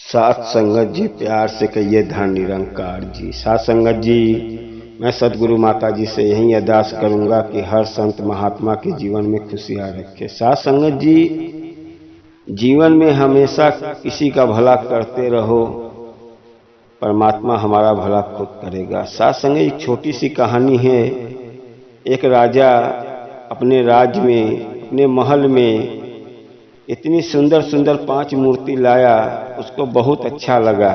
सात संगत जी प्यार से कहिए धन निरंकार जी। सात संगत जी, मैं सतगुरु माता जी से यही अरदास करूंगा कि हर संत महात्मा के जीवन में खुशियां रखे। सात संगत जी, जीवन में हमेशा किसी का भला करते रहो, परमात्मा हमारा भला खुद करेगा। सात संगत, एक छोटी सी कहानी है। एक राजा अपने राज्य में, अपने महल में इतनी सुंदर सुंदर 5 मूर्ति लाया, उसको बहुत अच्छा लगा।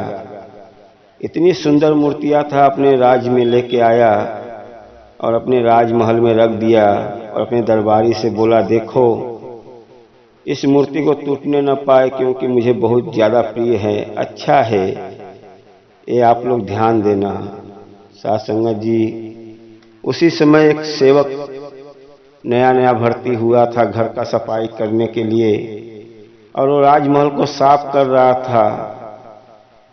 इतनी सुंदर मूर्तियां था, अपने राज्य में लेके आया और अपने राजमहल में रख दिया और अपने दरबारी से बोला, देखो इस मूर्ति को टूटने न पाए क्योंकि मुझे बहुत ज़्यादा प्रिय है, अच्छा है, ये आप लोग ध्यान देना। सात संगत जी, उसी समय एक सेवक नया नया भर्ती हुआ था घर का सफाई करने के लिए, और वो राजमहल को साफ कर रहा था।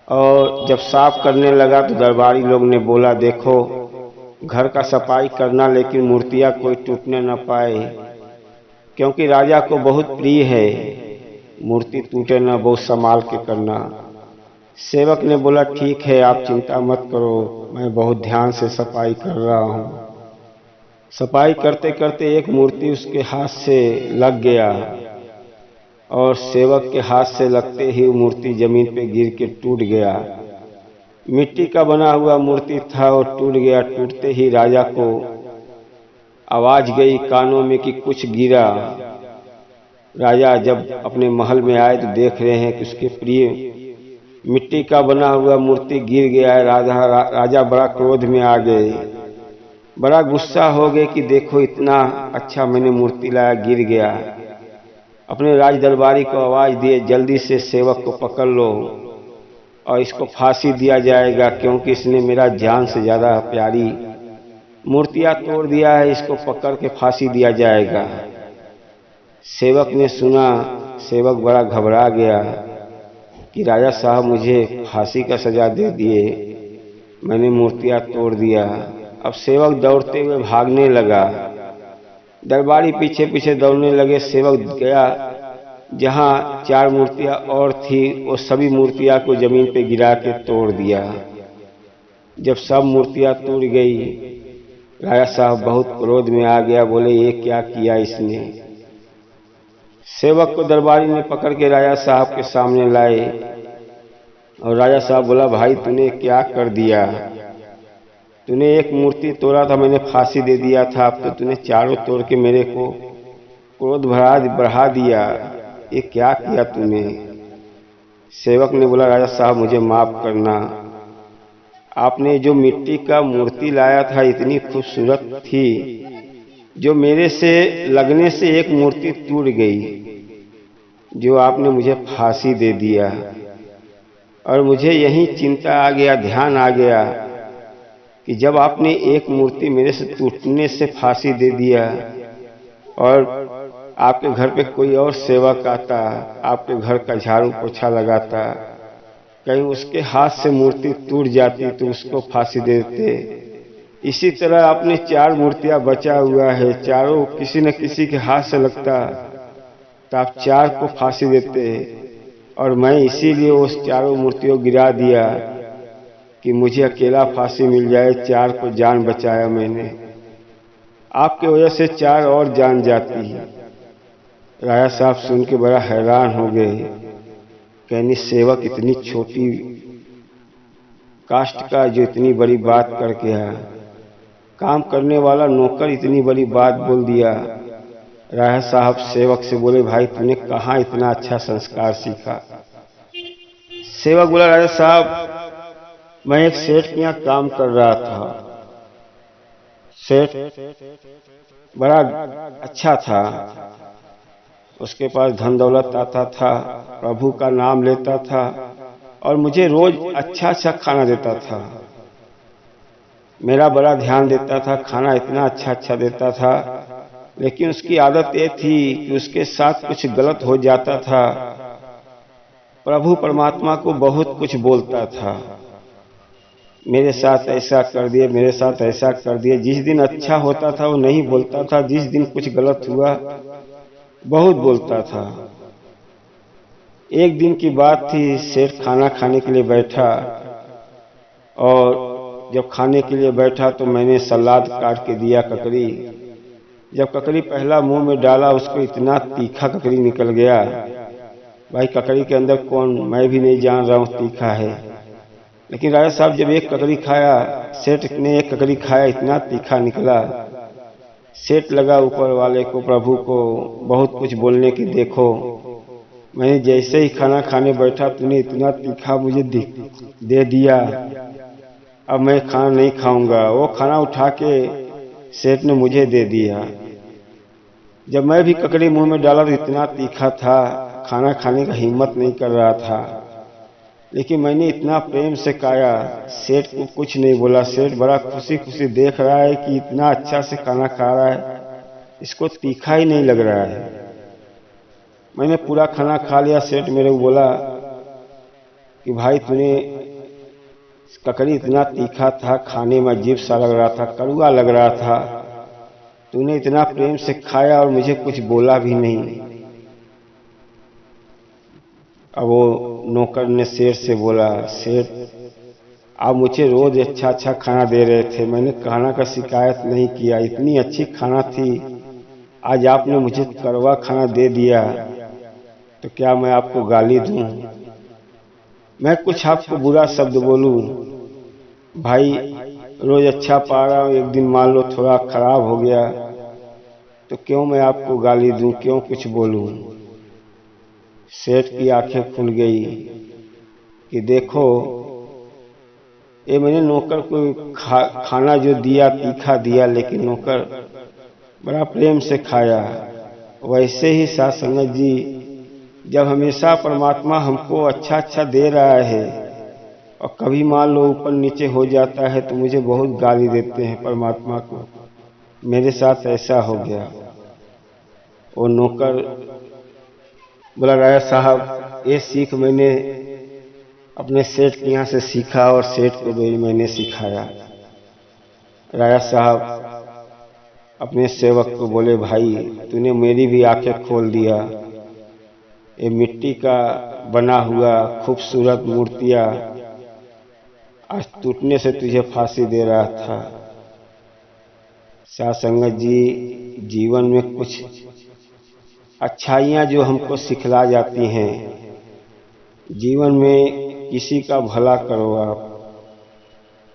और जब साफ करने लगा तो दरबारी लोग ने बोला, देखो घर का सफाई करना, लेकिन मूर्तियां कोई टूटने न पाए, क्योंकि राजा को बहुत प्रिय है, मूर्ति टूटे ना, बहुत संभाल के करना। सेवक ने बोला, ठीक है, आप चिंता मत करो, मैं बहुत ध्यान से सफाई कर रहा हूँ। सफाई करते करते एक मूर्ति उसके हाथ से लग गया और सेवक के हाथ से लगते ही मूर्ति जमीन पे गिर के टूट गया। मिट्टी का बना हुआ मूर्ति था और टूट गया। टूटते ही राजा को आवाज गई कानों में कि कुछ गिरा। राजा जब अपने महल में आए तो देख रहे हैं कि उसके प्रिय मिट्टी का बना हुआ मूर्ति गिर गया है। राजा बड़ा क्रोध में आ गए, बड़ा गुस्सा हो गए कि देखो इतना अच्छा मैंने मूर्ति लाया, गिर गया। अपने राज दरबारी को आवाज दिए, जल्दी से सेवक को पकड़ लो और इसको फांसी दिया जाएगा, क्योंकि इसने मेरा जान से ज्यादा प्यारी मूर्तियां तोड़ दिया है, इसको पकड़ के फांसी दिया जाएगा। सेवक ने सुना, सेवक बड़ा घबरा गया कि राजा साहब मुझे फांसी का सजा दे दिए, मैंने मूर्तियां तोड़ दिया। अब सेवक दौड़ते हुए भागने लगा, दरबारी पीछे पीछे दौड़ने लगे। सेवक गया जहां 4 मूर्तियां और थी, वो सभी मूर्तियां को जमीन पे गिरा के तोड़ दिया। जब सब मूर्तियां टूट गई, राजा साहब बहुत क्रोध में आ गया, बोले ये क्या किया इसने। सेवक को दरबारी ने पकड़ के राजा साहब के सामने लाए और राजा साहब बोला, भाई तूने क्या कर दिया, तूने एक मूर्ति तोड़ा था, मैंने फांसी दे दिया था, अब तो तूने चारों तोड़ के मेरे को क्रोध बढ़ा दिया, ये क्या किया तूने। सेवक ने बोला, राजा साहब मुझे माफ करना, आपने जो मिट्टी का मूर्ति लाया था इतनी खूबसूरत थी, जो मेरे से लगने से एक मूर्ति टूट गई, जो आपने मुझे फांसी दे दिया। और मुझे यही चिंता आ गया, ध्यान आ गया कि जब आपने एक मूर्ति मेरे से टूटने से फांसी दे दिया और आपके घर पे कोई और सेवक आता, आपके घर का झाड़ू पोछा लगाता, कहीं उसके हाथ से मूर्ति टूट जाती तो उसको फांसी दे देते। इसी तरह आपने 4 मूर्तियां बचा हुआ है, चारों किसी न किसी के हाथ से लगता तो आप 4 को फांसी देते, और मैं इसीलिए उस चारों मूर्तियों गिरा दिया कि मुझे अकेला फांसी मिल जाए। 4 को जान बचाया मैंने, आपके वजह से 4 और जान जाती। राजा साहब सुन के बड़ा हैरान हो गए, कहनी सेवक इतनी छोटी कास्ट का जो इतनी बड़ी बात करके है, काम करने वाला नौकर इतनी बड़ी बात बोल दिया। राजा साहब सेवक से बोले, भाई तूने कहाँ इतना अच्छा संस्कार सीखा। सेवक बोला, राजा साहब मैं एक सेठ के यहाँ काम कर रहा था, सेठ बड़ा अच्छा था, उसके पास धन दौलत आता था, प्रभु का नाम लेता था और मुझे रोज अच्छा अच्छा खाना देता था, मेरा बड़ा ध्यान देता था, खाना इतना अच्छा अच्छा देता था। लेकिन उसकी आदत ये थी कि उसके साथ कुछ गलत हो जाता था, प्रभु परमात्मा को बहुत कुछ बोलता था, मेरे साथ ऐसा कर दिए, मेरे साथ ऐसा कर दिए। जिस दिन अच्छा होता था वो नहीं बोलता था, जिस दिन कुछ गलत हुआ बहुत बोलता था। एक दिन की बात थी, सेठ खाना खाने के लिए बैठा और जब खाने के लिए बैठा तो मैंने सलाद काट के दिया ककड़ी। जब ककड़ी पहला मुंह में डाला उसको इतना तीखा ककड़ी निकल गया। भाई ककड़ी के अंदर कौन, मैं भी नहीं जान रहा हूँ तीखा है, लेकिन राजा साहब जब एक ककड़ी खाया, सेठ ने एक ककड़ी खाया, इतना तीखा निकला। सेठ लगा ऊपर वाले को, प्रभु को बहुत कुछ बोलने की, देखो मैंने जैसे ही खाना खाने बैठा तूने इतना तीखा मुझे दे दिया, अब मैं खाना नहीं खाऊंगा। वो खाना उठा के सेठ ने मुझे दे दिया। जब मैं भी ककड़ी मुंह में डाला तो इतना तीखा था, खाना खाने का हिम्मत नहीं कर रहा था, लेकिन मैंने इतना प्रेम से खाया। सेठ को कुछ नहीं बोला। सेठ बड़ा खुशी खुशी देख रहा है कि इतना अच्छा से खाना खा रहा है, इसको तीखा ही नहीं लग रहा है। मैंने पूरा खाना खा लिया। सेठ मेरे को बोला कि भाई तूने, ककड़ी इतना तीखा था, खाने में अजीब सा लग रहा था, कड़वा लग रहा था, तूने इतना प्रेम से खाया और मुझे कुछ बोला भी नहीं। अब वो नौकर ने सेठ से बोला, सेठ आप मुझे रोज अच्छा अच्छा खाना दे रहे थे, मैंने खाना का शिकायत नहीं किया, इतनी अच्छी खाना थी, आज आपने मुझे कड़वा खाना दे दिया, तो क्या मैं आपको गाली दूं? मैं कुछ आपको बुरा शब्द बोलूं? भाई रोज अच्छा पा रहा हूं, एक दिन मान लो थोड़ा खराब हो गया तो क्यों मैं आपको गाली दूं, क्यों कुछ बोलूं? सेठ की आंखें खुल गई कि देखो, ये मैंने नौकर को खाना जो दिया तीखा दिया, लेकिन नौकर बड़ा प्रेम से खाया। वैसे ही साध संगत जी, जब हमेशा परमात्मा हमको अच्छा अच्छा दे रहा है और कभी मान लो ऊपर नीचे हो जाता है तो मुझे बहुत गाली देते हैं परमात्मा को। मेरे साथ ऐसा हो गया। वो नौकर बोला, राजा साहब ये सीख मैंने अपने सेठ के यहाँ से सीखा और सेठ को भी मैंने सिखाया। राजा साहब अपने सेवक को बोले, भाई तूने मेरी भी आंखें खोल दिया, ये मिट्टी का बना हुआ खूबसूरत मूर्तियां आज टूटने से तुझे फांसी दे रहा था। साध संगत जी, जीवन में कुछ अच्छाइयाँ जो हमको सिखला जाती हैं, जीवन में किसी का भला करो आप।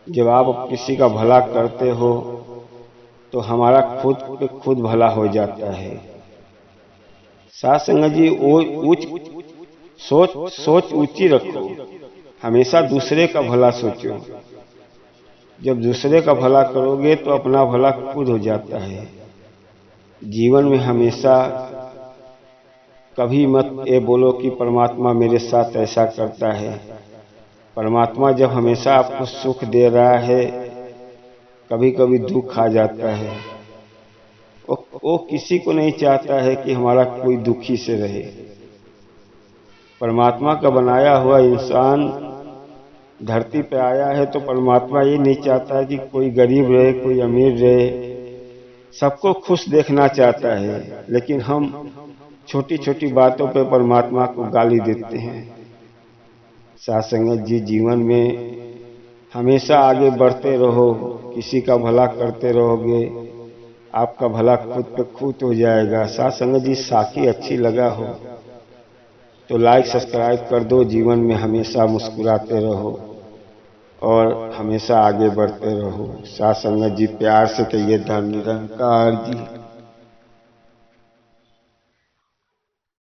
जब आप किसी का भला करते हो तो हमारा खुद पे खुद भला हो जाता है। साध संगत जी, सोच ऊंची रखो, हमेशा दूसरे का भला सोचो। जब दूसरे का भला करोगे तो अपना भला खुद हो जाता है। जीवन में हमेशा कभी मत ये बोलो कि परमात्मा मेरे साथ ऐसा करता है। परमात्मा जब हमेशा आपको सुख दे रहा है, कभी कभी दुख आ जाता है। वो किसी को नहीं चाहता है कि हमारा कोई दुखी से रहे। परमात्मा का बनाया हुआ इंसान धरती पे आया है तो परमात्मा ये नहीं चाहता है कि कोई गरीब रहे, कोई अमीर रहे, सबको खुश देखना चाहता है। लेकिन हम छोटी छोटी बातों पे परमात्मा को गाली देते हैं। साध संगत जी, जीवन में हमेशा आगे बढ़ते रहो, किसी का भला करते रहोगे, आपका भला खुद पे खुद हो जाएगा। साध संगत जी, साखी अच्छी लगा हो तो लाइक सब्सक्राइब कर दो। जीवन में हमेशा मुस्कुराते रहो और हमेशा आगे बढ़ते रहो। साध संगत जी, प्यार से कहिए धन निरंकार जी।